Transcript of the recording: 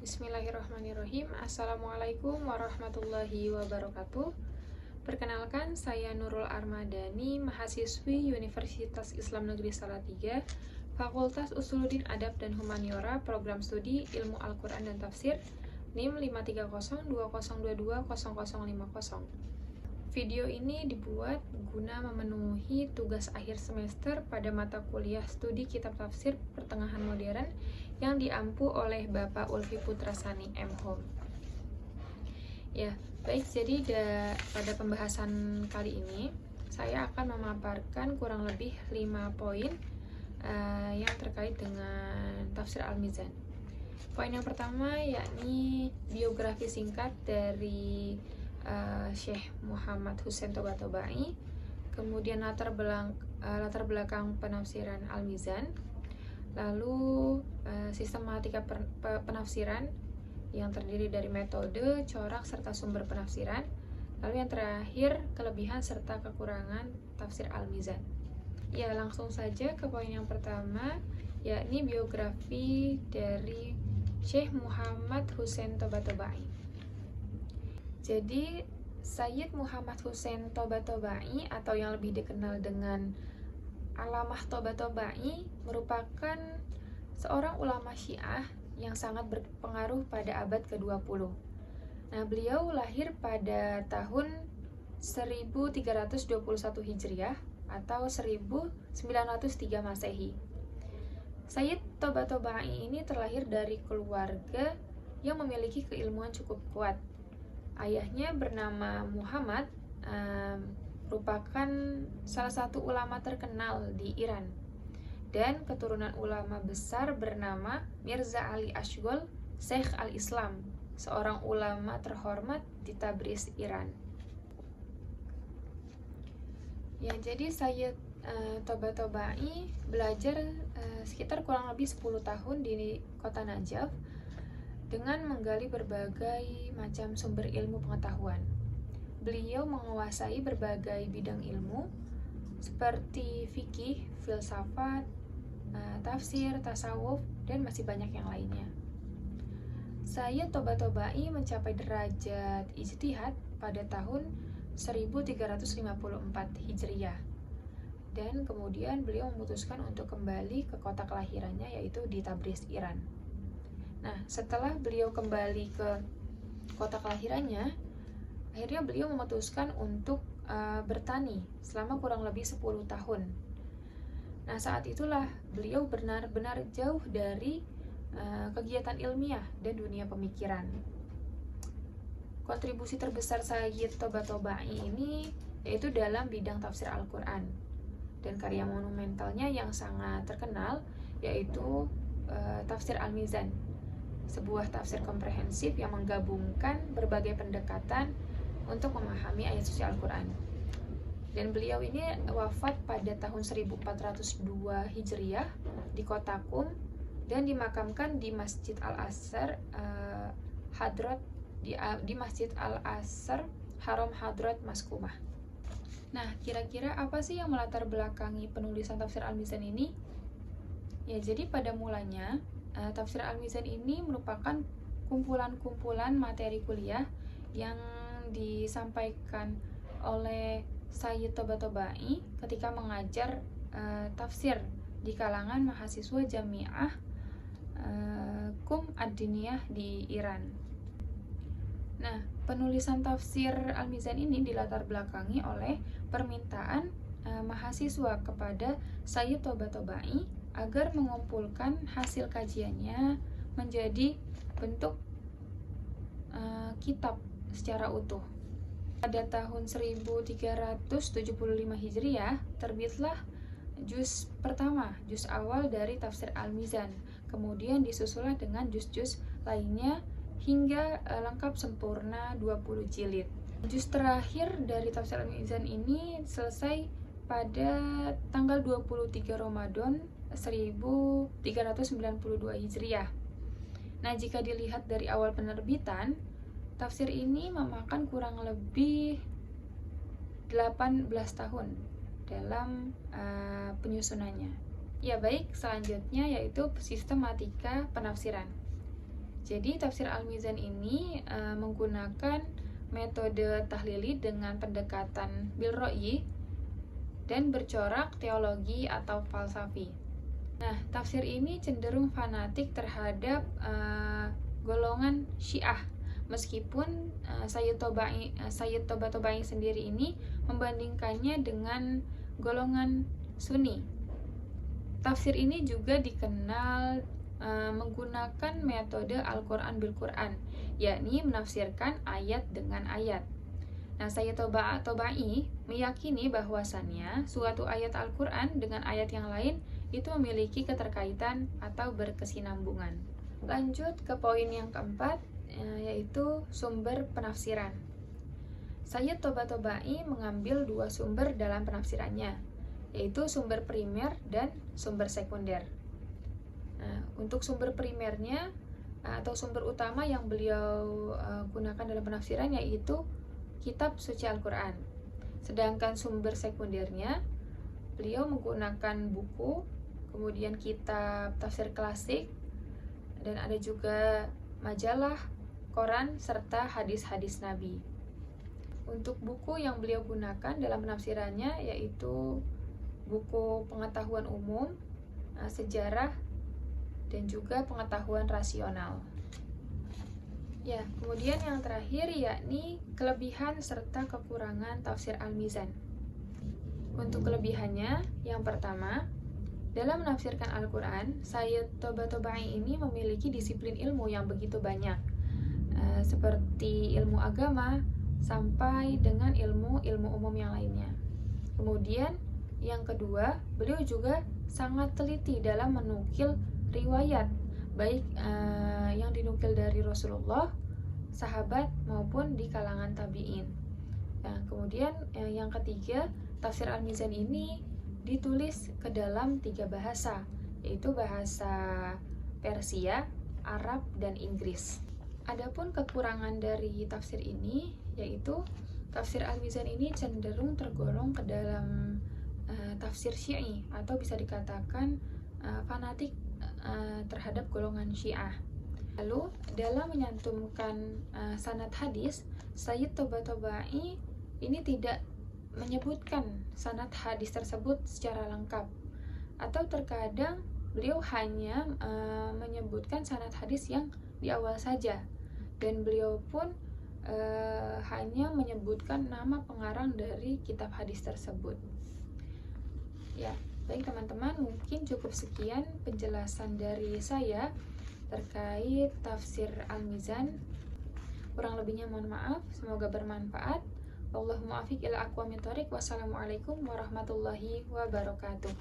Bismillahirrahmanirrahim. Assalamualaikum warahmatullahi wabarakatuh. Perkenalkan, saya Nurul Armadani, mahasiswi Universitas Islam Negeri Salatiga, Fakultas Usuluddin Adab dan Humaniora, Program Studi Ilmu Al-Quran dan Tafsir, NIM 53020220050. Video ini dibuat guna memenuhi tugas akhir semester pada mata kuliah studi kitab tafsir pertengahan modern yang diampu oleh Bapak Ulfi Putrasani M.Hom. Ya, baik, jadi pada pembahasan kali ini saya akan memaparkan kurang lebih 5 poin yang terkait dengan tafsir Al-Mizan. Poin yang pertama yakni biografi singkat dari Syekh Muhammad Hussein Toba-Tobai, kemudian latar belakang penafsiran Al-Mizan, lalu sistematika penafsiran yang terdiri dari metode, corak, serta sumber penafsiran, lalu yang terakhir kelebihan serta kekurangan tafsir Al-Mizan. Ya, langsung saja ke poin yang pertama, yakni biografi dari Syekh Muhammad Hussein Toba-Tobai. Jadi, Sayyid Muhammad Hussein Toba-Tobai atau yang lebih dikenal dengan Alamah Toba-Tobai merupakan seorang ulama Syiah yang sangat berpengaruh pada abad ke-20. Nah, beliau lahir pada tahun 1321 Hijriah atau 1903 Masehi. Sayyid Toba-Tobai ini terlahir dari keluarga yang memiliki keilmuan cukup kuat. Ayahnya bernama Muhammad, merupakan salah satu ulama terkenal di Iran, dan keturunan ulama besar bernama Mirza Ali Ashghal Sheikh al-Islam, seorang ulama terhormat di Tabriz, Iran. Ya, jadi Sayyid Toba-Tobai belajar sekitar kurang lebih 10 tahun di kota Najaf dengan menggali berbagai macam sumber ilmu pengetahuan. Beliau menguasai berbagai bidang ilmu seperti fikih, filsafat, tafsir, tasawuf, dan masih banyak yang lainnya. Sayyid Toba-Tobai mencapai derajat ijtihad pada tahun 1354 Hijriah, dan kemudian beliau memutuskan untuk kembali ke kota kelahirannya, yaitu di Tabriz, Iran. Nah, setelah beliau kembali ke kota kelahirannya, akhirnya beliau memutuskan untuk bertani selama kurang lebih 10 tahun. Nah, saat itulah beliau benar-benar jauh dari kegiatan ilmiah dan dunia pemikiran. Kontribusi terbesar Sayyid Toba-Tobai ini yaitu dalam bidang tafsir Al-Quran, dan karya monumentalnya yang sangat terkenal yaitu tafsir Al-Mizan, sebuah tafsir komprehensif yang menggabungkan berbagai pendekatan untuk memahami ayat suci Al-Quran. Dan beliau ini wafat pada tahun 1402 Hijriah di kota Qum dan dimakamkan di Masjid Al-Azhar Hadrat di Masjid Al-Azhar Haram Hadrat Maskumah. Nah, kira-kira apa sih yang melatar belakangi penulisan tafsir Al-Mizan ini? Ya, jadi pada mulanya tafsir Al-Mizan ini merupakan kumpulan-kumpulan materi kuliah yang disampaikan oleh Sayyid Toba-Tobai ketika mengajar tafsir di kalangan mahasiswa Jami'ah Qum ad-Diniyah di Iran. Nah, penulisan tafsir Al-Mizan ini dilatar belakangi oleh permintaan mahasiswa kepada Sayyid Toba-Tobai agar mengumpulkan hasil kajiannya menjadi bentuk kitab secara utuh. Pada tahun 1375 Hijriah terbitlah juz pertama, juz awal dari tafsir Al-Mizan. Kemudian disusullah dengan juz-juz lainnya hingga lengkap sempurna 20 jilid. Juz terakhir dari tafsir Al-Mizan ini selesai pada tanggal 23 Ramadan 1392 Hijriah. Nah, jika dilihat dari awal penerbitan, tafsir ini memakan kurang lebih 18 tahun dalam penyusunannya. Ya baik, selanjutnya yaitu sistematika penafsiran. Jadi tafsir Al-Mizan ini menggunakan metode tahlili dengan pendekatan bil ra'yi dan bercorak teologi atau falsafi. Nah, tafsir ini cenderung fanatik terhadap golongan Syiah, meskipun Sayyid Tabatabai sendiri ini membandingkannya dengan golongan Sunni. Tafsir ini juga dikenal menggunakan metode Al-Quran bil Quran, yakni menafsirkan ayat dengan ayat. Nah, Sayyid Tabai meyakini bahwasannya suatu ayat Al-Quran dengan ayat yang lain itu memiliki keterkaitan atau berkesinambungan. Lanjut ke poin yang keempat, yaitu sumber penafsiran. Sayyid Tabatabai mengambil dua sumber dalam penafsirannya, yaitu sumber primer dan sumber sekunder. Nah, untuk sumber primernya atau sumber utama yang beliau gunakan dalam penafsiran yaitu kitab suci Al-Quran. Sedangkan sumber sekundernya beliau menggunakan buku, kemudian kitab tafsir klasik, dan ada juga majalah, koran, serta hadis-hadis Nabi. Untuk buku yang beliau gunakan dalam penafsirannya yaitu buku pengetahuan umum, sejarah, dan juga pengetahuan rasional. Ya, kemudian yang terakhir yakni kelebihan serta kekurangan tafsir Al-Mizan. Untuk kelebihannya, yang pertama, dalam menafsirkan Al-Quran, Sayyid Tabatabai ini memiliki disiplin ilmu yang begitu banyak, seperti ilmu agama sampai dengan ilmu umum yang lainnya. Kemudian, yang kedua, beliau juga sangat teliti dalam menukil riwayat, baik yang dinukil dari Rasulullah, sahabat, maupun di kalangan tabi'in. Nah, kemudian yang ketiga, tafsir Al-Mizan ini ditulis ke dalam 3 bahasa, yaitu bahasa Persia, Arab, dan Inggris. Adapun kekurangan dari tafsir ini yaitu tafsir Al-Mizan ini cenderung tergolong ke dalam tafsir Syi'i, atau bisa dikatakan fanatik terhadap golongan Syiah. Lalu dalam menyantumkan sanad hadis, Sayyid Tabatabai ini tidak menyebutkan sanad hadis tersebut secara lengkap, atau terkadang beliau hanya menyebutkan sanad hadis yang di awal saja, dan beliau pun hanya menyebutkan nama pengarang dari kitab hadis tersebut. Ya, baik teman-teman, mungkin cukup sekian penjelasan dari saya terkait tafsir Al-Mizan. Kurang lebihnya mohon maaf, semoga bermanfaat. Wallahul muwaffiq ila aqwamit thoriq. Wassalamualaikum warahmatullahi wabarakatuh.